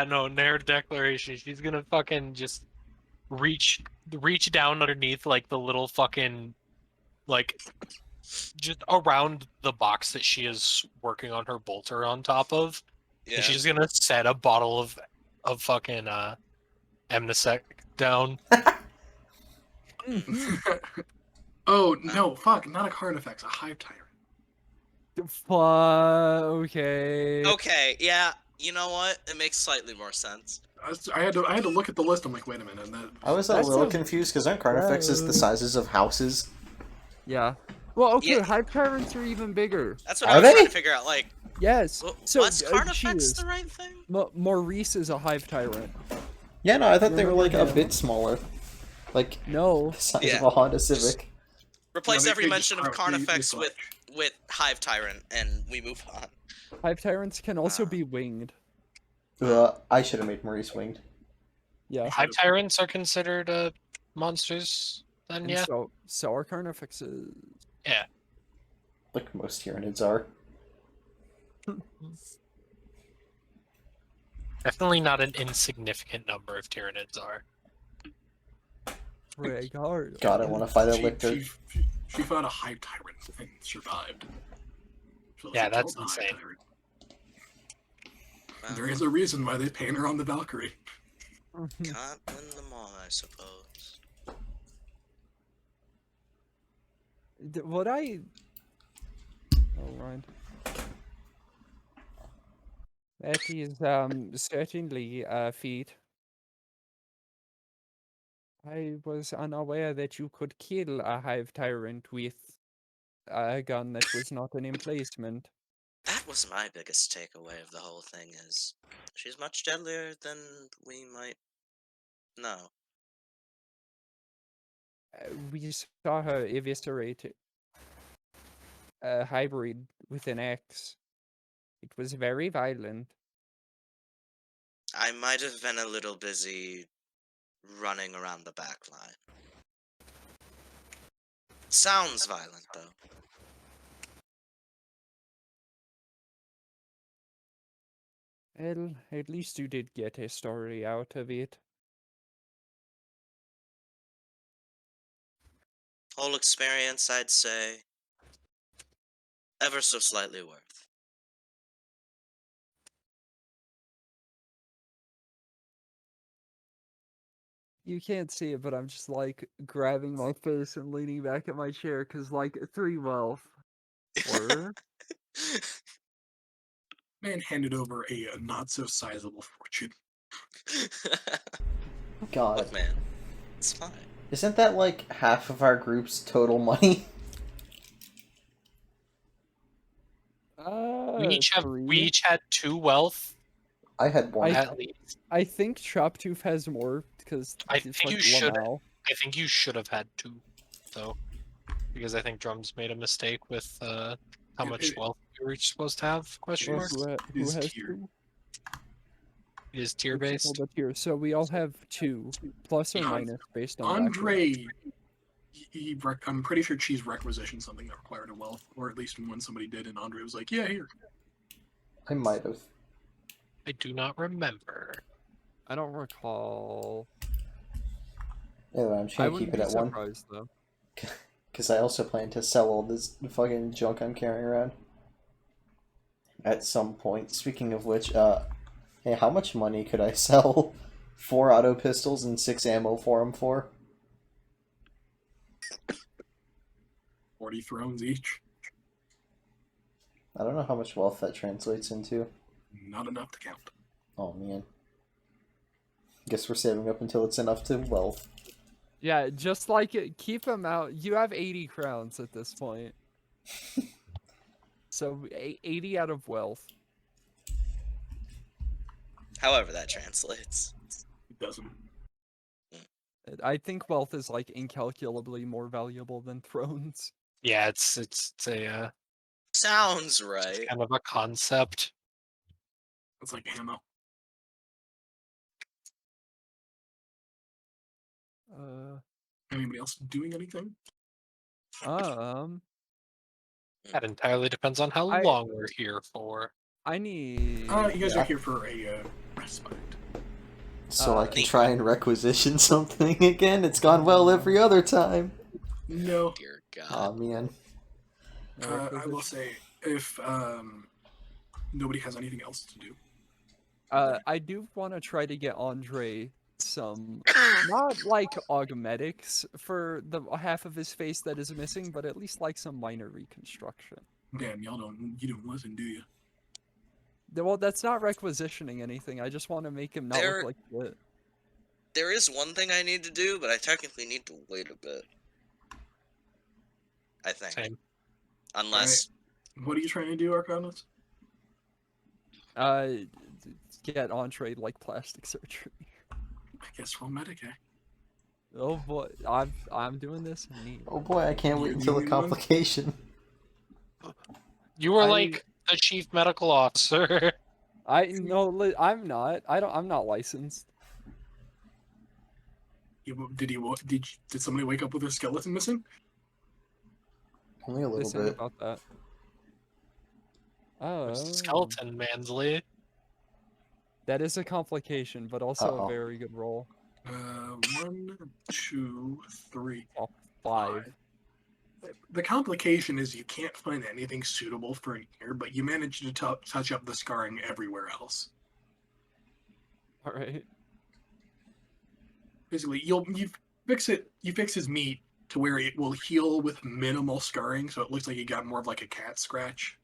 no, narrative declaration. She's gonna fucking just reach down underneath like the little fucking like just around the box that she is working on her bolter on top of. Yeah. And she's gonna set a bottle of fucking Amnesec down. Oh no, fuck! Not a Carnifex, a Hive Tyrant. Okay. Okay, yeah. You know what? It makes slightly more sense. I had to look at the list. I'm like, wait a minute. And I was a That's little a- confused because aren't Carnifexes the sizes of houses? Yeah. Well, okay, Yeah. Hive Tyrants are even bigger. That's what Are I was trying they? to figure out. Like, Yes. So, was Carnifex cheers. the right thing? Maurice is a Hive Tyrant. Yeah, no, I thought they were like a Remember him. bit smaller. Like, No. the size Yeah. of a Honda Civic. Replace they every just mention of aren't- they Carnifex fudge. with Hive Tyrant, and we move on. Hive Tyrants can also be winged. I should have made Maurice winged. Yeah. Hive Tyrants are considered monsters then, And yeah. so are Carnifexes. Yeah. Like most Tyranids are. Definitely not an insignificant number of Tyranids are. Regard. God, I want to fight a Lictor. She fought a Hive Tyrant and survived. So Yeah, she that's killed the Hive insane. Tyrant. Well, There is a reason why they paint her on the Valkyrie. can't win them all, I suppose. What I... Oh, right. That is certainly a feat. I was unaware that you could kill a Hive Tyrant with a gun that was not an emplacement. That was my biggest takeaway of the whole thing is she's much deadlier than we might know. We saw her eviscerate a hybrid with an axe. It was very violent. I might have been a little busy running around the back line. Sounds violent, though. Well, at least you did get a story out of it. Whole experience, I'd say, ever so slightly worth. You can't see it, but I'm just like grabbing my face and leaning back at my chair because like 3 wealth. Or Man handed over a not so sizable fortune. God. Look, man, it's fine. Isn't that like half of our group's total money? We 3. each had 2 wealth I had one. I- at least. I think Choptooth has more because I it's think like you should. Lamau. I think you should have had 2, though, because I think Drums made a mistake with how much wealth you were supposed to have. Question Well, mark. who is has tiered. 2? It is tier Well, based. the tier. So we all have 2, plus or Yeah, minus based on Andre, I'm pretty sure she's requisitioned something that required a wealth, or at least when somebody did, and Andre was like, "Yeah, here." I might have. I do not remember. I don't recall. Anyway, I'm I trying to keep wouldn't it be at 1. surprised though. Because I also plan to sell all this fucking junk I'm carrying around. At some point. Speaking of which, hey, how much money could I sell 4 auto pistols and 6 ammo for them for? 40 thrones each. I don't know how much wealth that translates into. Not enough to count. Oh man. Guess we're saving up until it's enough to wealth. Yeah, just like it, keep them out. You have 80 crowns at this point. So 80 out of wealth. However that translates. It doesn't. I think wealth is like incalculably more valuable than thrones. Yeah, it's a Sounds right. kind of a concept. It's like ammo. Anybody else doing anything? That entirely depends on how I- long we're here for. I need. You guys Yeah. are here for a respite. So I can Thank try and requisition something again. It's gone well every other time. No. Dear Aw God. man. I will say, if nobody has anything else to do, I do want to try to get Andre some, not like augmetics for the half of his face that is missing, but at least like some minor reconstruction. damn, you don't listen, do you? Well, that's not requisitioning anything. I just want to make him not There- look like shit. There is one thing I need to do, but I technically need to wait a bit. I think. Same. Unless What are you trying to do, Arcanus? Get Andre like plastic surgery. I guess roll medic, eh? Oh boy, I'm doing this. Neat. Oh boy, I can't wait You until the need one? complication. You were I- like the chief medical officer. I'm not. I'm not licensed. Did somebody wake up with their skeleton missing? Only a little Listen bit. about that. Oh, Skeleton Mansley. that is a complication, but also Uh-oh. a very good roll. 1, 2, 3, Oh, 5. The complication is you can't find anything suitable for an ear, but you manage to touch up the scarring everywhere else. All right. Basically, you fix his meat to where it will heal with minimal scarring, so it looks like you got more of like a cat scratch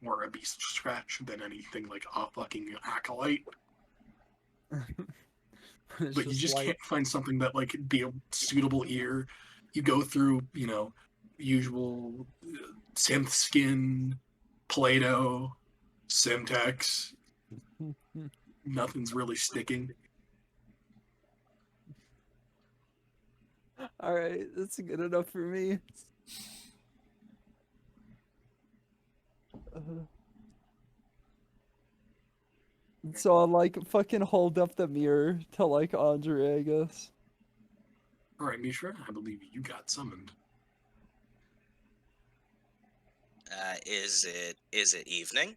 or a beast scratch than anything like a fucking acolyte. It's But you just like, can't find something that like be a suitable ear. You go through, usual synth skin, Play-Doh, Simtex. Nothing's really sticking. Alright, that's good enough for me. So I'll like fucking hold up the mirror to like Andre, I guess. All right, Mishra, I believe you got summoned. Is it evening?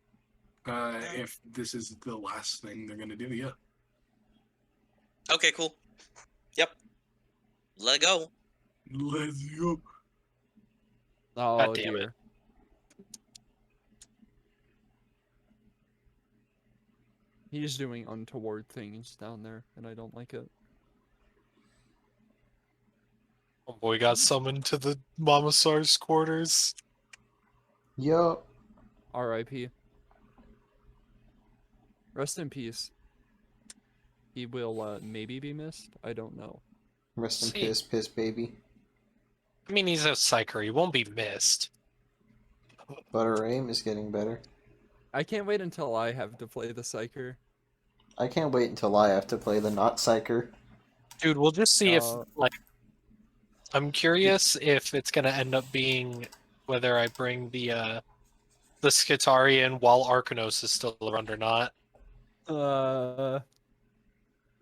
If this is the last thing they're gonna do, yeah. Okay, cool. Yep. Let go. Let's go. Oh damn it. dear. He's doing untoward things down there, and I don't like it. Oh boy, got summoned to the Mommissar's quarters. Yo. R.I.P. Rest in peace. He will maybe be missed. I don't know. Rest in See. piss, baby. I mean, he's a psyker. He won't be missed. But our aim is getting better. I can't wait until I have to play the Psyker. I can't wait until I have to play the not Psyker. Dude, we'll just see if, Uh, like, I'm curious if it's gonna end up being whether I bring the Skitarian while Arcanos is still around or not.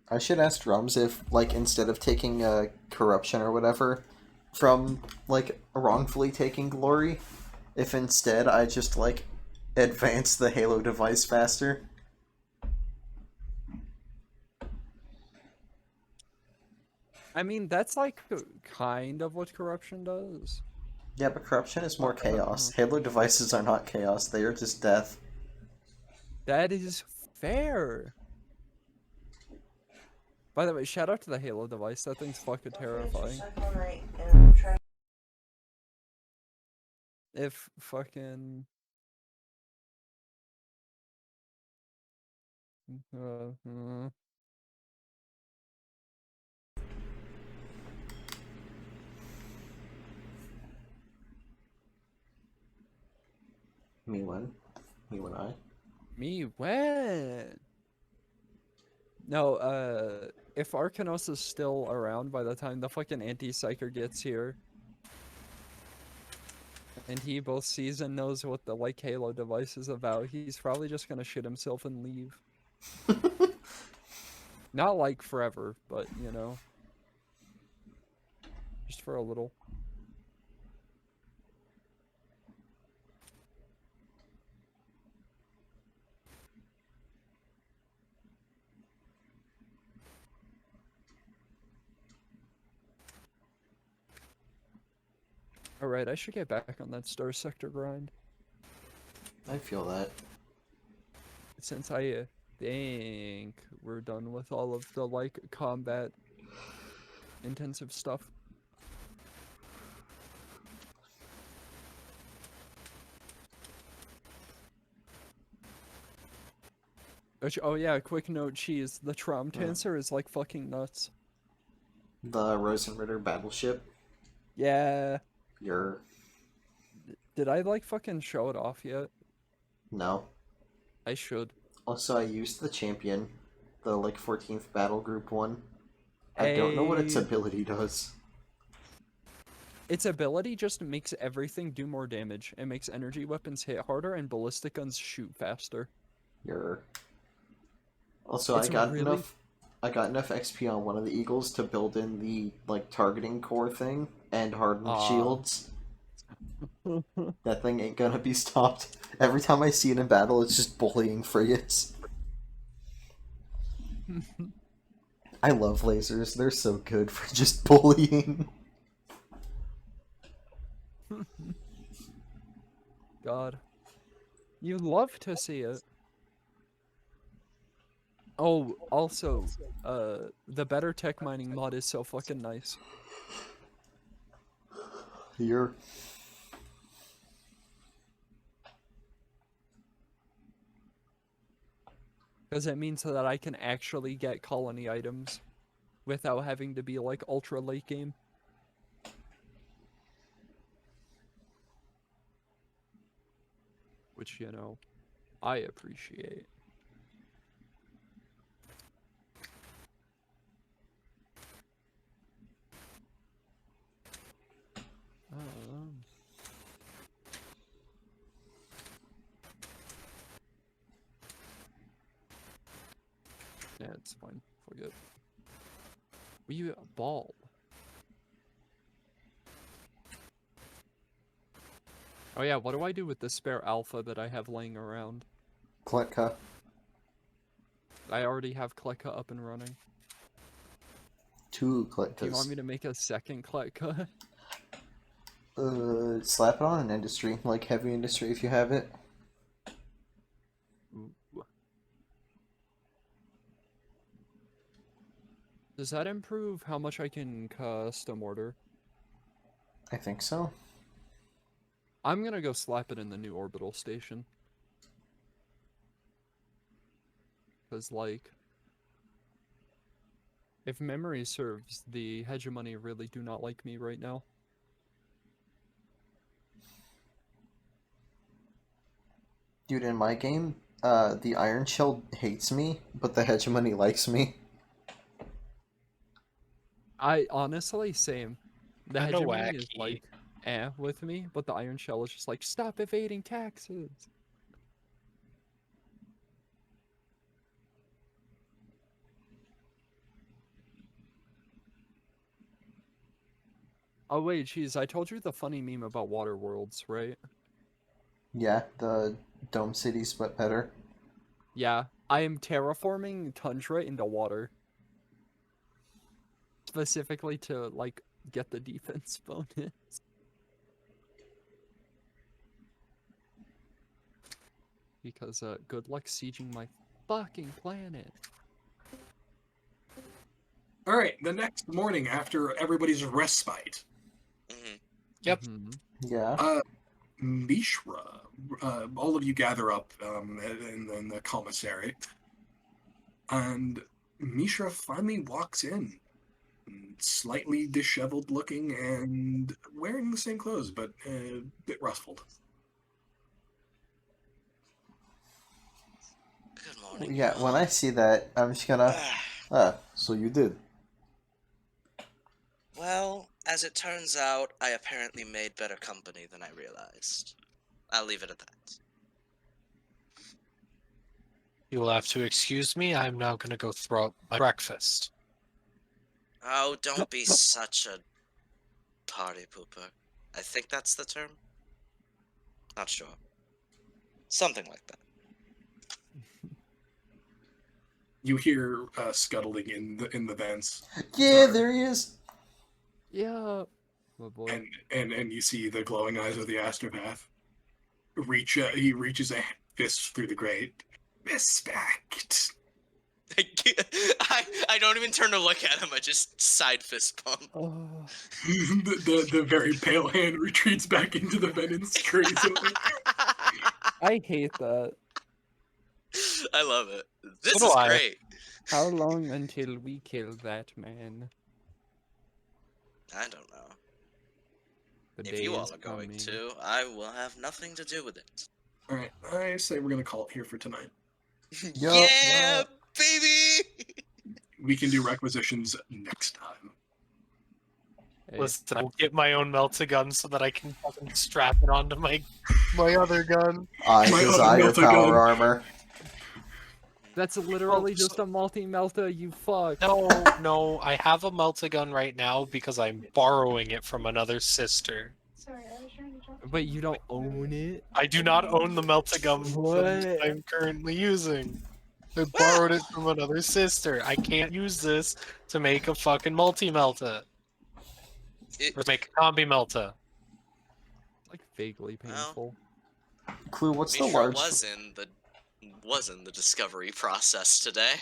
I should ask Drums if, like, instead of taking corruption or whatever from, like, wrongfully taking glory, if instead I just, like, advance the Halo device faster. I mean, that's like kind of what corruption does. Yeah, but corruption is more chaos. Halo devices are not chaos, they are just death. That is fair. By the way, shout out to the Halo device. That thing's fucking terrifying. If fucking... Me when? Me when I? Me when? No, if Arcanos is still around by the time the fucking anti-psyker gets here, and he both sees and knows what the, like, Halo device is about, he's probably just gonna shit himself and leave. Not, like, forever, but, you know. Just for a little. Alright, I should get back on that Star Sector grind. I feel that. Since I think we're done with all of the, like, combat intensive stuff. Which, oh yeah, quick note, cheese. The Trom Tancer is like fucking nuts. The Rosenritter battleship. Yeah. You're... Did I like fucking show it off yet? No. I should. Also, I used the champion. The, like, 14th battle group one. I don't know what its ability does. Its ability just makes everything do more damage. It makes energy weapons hit harder and ballistic guns shoot faster. You're... Also, It's I got really... enough XP on one of the Eagles to build in the, like, targeting core thing and hardened shields. That thing ain't gonna be stopped. Every time I see it in battle, it's just bullying frigates. I love lasers. They're so good for just bullying. God. You love to see it. Oh, also, the better tech mining mod is so fucking nice. You're... Because it means that I can actually get colony items without having to be, like, ultra late game. Which, you know, I appreciate. Yeah, it's fine. Forget. We bald. Oh yeah, what do I do with the spare alpha that I have laying around? Kletka. I already have Kleka up and running. 2 Do you want Kletkas. me to make a second Kleka? Slap it on an industry, like heavy industry if you have it. Ooh. Does that improve how much I can custom order? I think so. I'm gonna go slap it in the new orbital station. Because, like, if memory serves, the hegemony really do not like me right now. Dude, in my game, the Iron Shell hates me, but the Hegemony likes me. I honestly, same. The Kinda hegemony is wacky. like, with me, but the Iron Shell is just like, stop evading taxes. Oh wait, geez, I told you the funny meme about water worlds, right? Yeah, the Dome Cities, but better. Yeah, I am terraforming Tundra into water. Specifically to, like, get the defense bonus. Because, good luck sieging my fucking planet. Alright, the next morning after everybody's respite, Hmm. Yep. Yeah. Mishra, all of you gather up in the commissary, and Mishra finally walks in, slightly disheveled looking and wearing the same clothes, but a bit ruffled. Good morning. Yeah, you when all. I see that, I'm just gonna... so you did. Well, as it turns out, I apparently made better company than I realized. I'll leave it at that. You will have to excuse me. I'm now gonna go throw up my breakfast. Oh, don't be such a party pooper. I think that's the term. Not sure. Something like that. You hear scuttling in the vents, Yeah, Zarb. there he is! Yeah. Oh boy. and you see the glowing eyes of the astropath. He reaches a fist through the grate. Respect. I don't even turn to look at him. I just side fist pump. Oh. The very pale hand retreats back into the vent and scurries away. I hate that. I love it. This So do is I. great. How long until we kill that man? I don't know. The If day you is all are going coming. to, I will have nothing to do with it. All right, I say we're gonna call it here for tonight. Yup. Yeah, baby! We can do requisitions next time. Hey, Listen, I'll get my own melta gun so that I can fucking strap it onto my other gun. I My other desire melta power gun. armor. that's literally just a multi-melta, you fuck. No, I have a melta gun right now because I'm borrowing it from another sister. Sorry, I was trying to talk. But you don't own it? I do not own the melta gun What? that I'm currently using. I borrowed it from another sister. I can't use this to make a fucking multi-melta. Or make a combi melta. It's like vaguely painful. Clue, what's the Mishra large... was in the discovery process today.